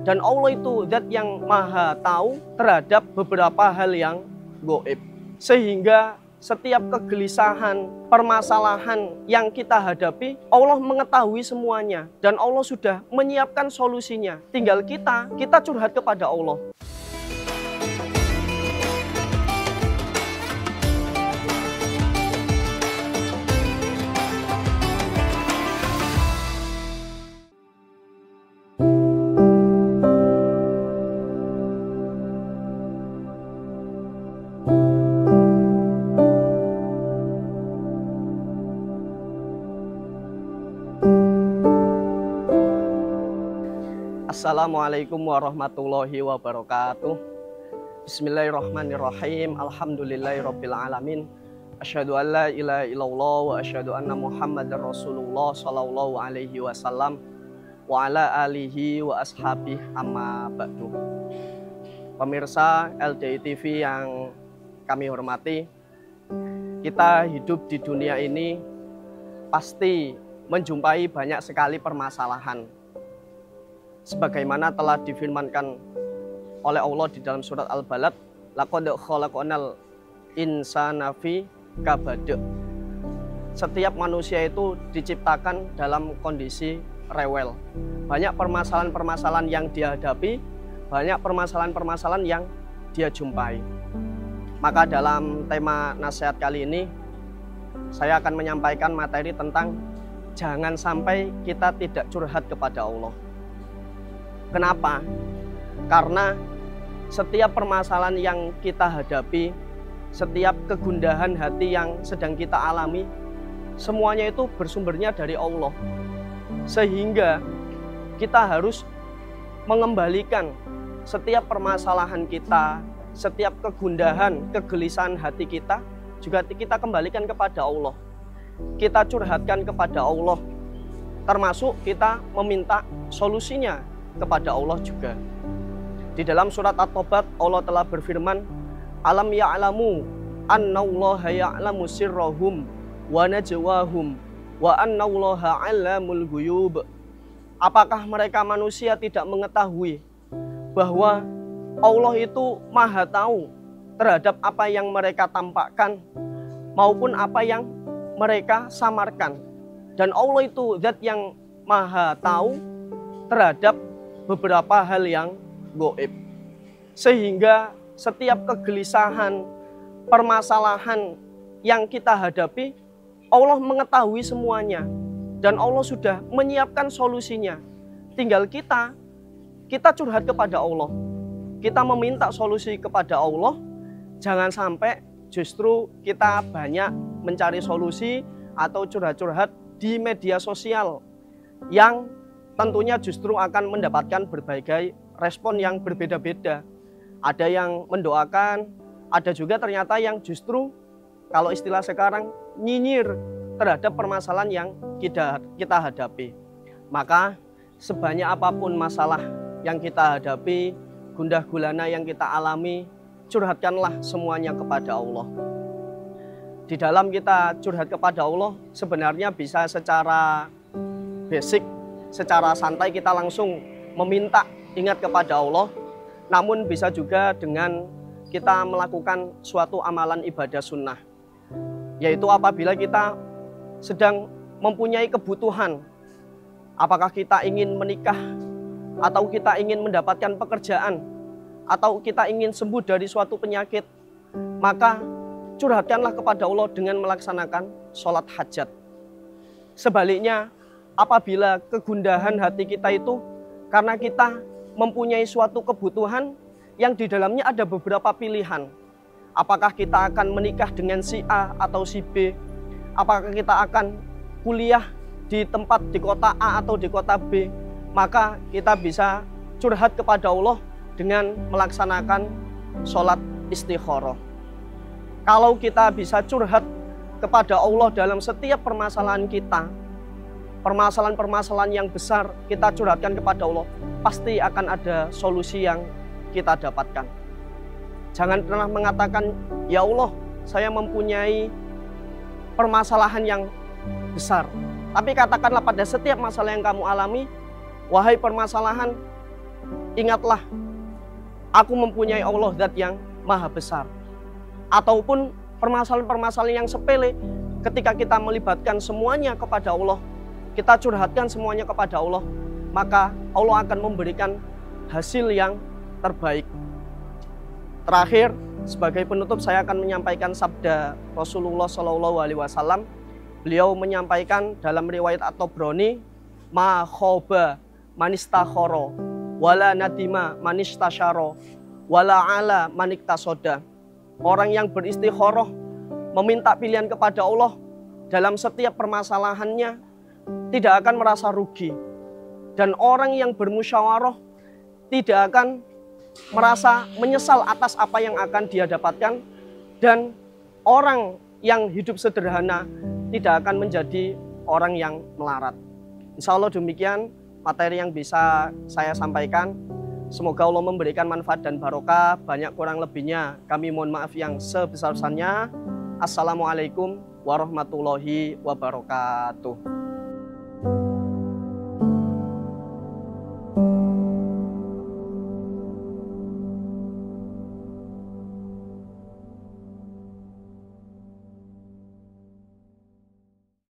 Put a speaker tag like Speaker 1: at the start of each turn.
Speaker 1: Dan Allah itu zat yang maha tahu terhadap beberapa hal yang gaib. Sehingga setiap kegelisahan, permasalahan yang kita hadapi, Allah mengetahui semuanya. Dan Allah sudah menyiapkan solusinya. Tinggal kita curhat kepada Allah. Assalamualaikum warahmatullahi wabarakatuh. Bismillahirrahmanirrahim. Alhamdulillahirabbil alamin. Asyhadu an la ilaha illallah wa asyhadu anna Muhammadar Rasulullah sallallahu alaihi wasallam wa ala alihi wa ashabihi amma ba'du. Pemirsa LDI TV yang kami hormati, kita hidup di dunia ini pasti menjumpai banyak sekali permasalahan. Sebagaimana telah difirmankan oleh Allah di dalam surat Al-Balad, laqad khalaqnal insana fi kabad. Setiap manusia itu diciptakan dalam kondisi rewel. Banyak permasalahan-permasalahan yang dia hadapi, banyak permasalahan-permasalahan yang dia jumpai. Maka dalam tema nasihat kali ini, saya akan menyampaikan materi tentang jangan sampai kita tidak curhat kepada Allah. Kenapa? Karena setiap permasalahan yang kita hadapi, setiap kegundahan hati yang sedang kita alami, semuanya itu bersumbernya dari Allah. Sehingga kita harus mengembalikan setiap permasalahan kita, setiap kegundahan, kegelisahan hati kita, juga kita kembalikan kepada Allah. Kita curhatkan kepada Allah, termasuk kita meminta solusinya kepada Allah juga. Di dalam surat At-Tobat Allah telah berfirman, alam ya'lamu annallaha ya'lamu sirrahum wa najwahum wa annallaha 'allamul ghuyub. Apakah mereka manusia tidak mengetahui bahwa Allah itu maha tahu terhadap apa yang mereka tampakkan maupun apa yang mereka samarkan. Dan Allah itu zat yang maha tahu terhadap beberapa hal yang gaib. Sehingga setiap kegelisahan, permasalahan yang kita hadapi, Allah mengetahui semuanya. Dan Allah sudah menyiapkan solusinya. Tinggal kita curhat kepada Allah. Kita meminta solusi kepada Allah. Jangan sampai justru kita banyak mencari solusi atau curhat-curhat di media sosial yang tentunya justru akan mendapatkan berbagai respon yang berbeda-beda. Ada yang mendoakan, ada juga ternyata yang justru kalau istilah sekarang nyinyir terhadap permasalahan yang kita hadapi. Maka sebanyak apapun masalah yang kita hadapi, gundah gulana yang kita alami, curhatkanlah semuanya kepada Allah. Di dalam kita curhat kepada Allah sebenarnya bisa secara basic, secara santai kita langsung meminta ingat kepada Allah. Namun bisa juga dengan kita melakukan suatu amalan ibadah sunnah. Yaitu apabila kita sedang mempunyai kebutuhan. Apakah kita ingin menikah, atau kita ingin mendapatkan pekerjaan, atau kita ingin sembuh dari suatu penyakit. Maka curhatkanlah kepada Allah dengan melaksanakan sholat hajat. Sebaliknya, apabila kegundahan hati kita itu karena kita mempunyai suatu kebutuhan yang di dalamnya ada beberapa pilihan. Apakah kita akan menikah dengan si A atau si B? Apakah kita akan kuliah di kota A atau di kota B? Maka kita bisa curhat kepada Allah dengan melaksanakan sholat istikharah. Kalau kita bisa curhat kepada Allah dalam setiap permasalahan kita, permasalahan-permasalahan yang besar kita curhatkan kepada Allah, pasti akan ada solusi yang kita dapatkan. Jangan pernah mengatakan, ya Allah, saya mempunyai permasalahan yang besar. Tapi katakanlah pada setiap masalah yang kamu alami, wahai permasalahan, ingatlah, aku mempunyai Allah zat yang maha besar. Ataupun permasalahan-permasalahan yang sepele, ketika kita melibatkan semuanya kepada Allah, kita curhatkan semuanya kepada Allah, maka Allah akan memberikan hasil yang terbaik. Terakhir, sebagai penutup saya akan menyampaikan sabda Rasulullah SAW. Beliau menyampaikan dalam riwayat At-Tabrani, ma khoba manistakhoro wala nadima manistasyaro wala ala maniktasoda. Orang yang beristikharah meminta pilihan kepada Allah dalam setiap permasalahannya tidak akan merasa rugi. Dan orang yang bermusyawarah tidak akan merasa menyesal atas apa yang akan dia dapatkan. Dan orang yang hidup sederhana tidak akan menjadi orang yang melarat. Insya Allah demikian materi yang bisa saya sampaikan. Semoga Allah memberikan manfaat dan barokah. Banyak kurang lebihnya kami mohon maaf yang sebesar-besarnya. Assalamualaikum warahmatullahi wabarakatuh.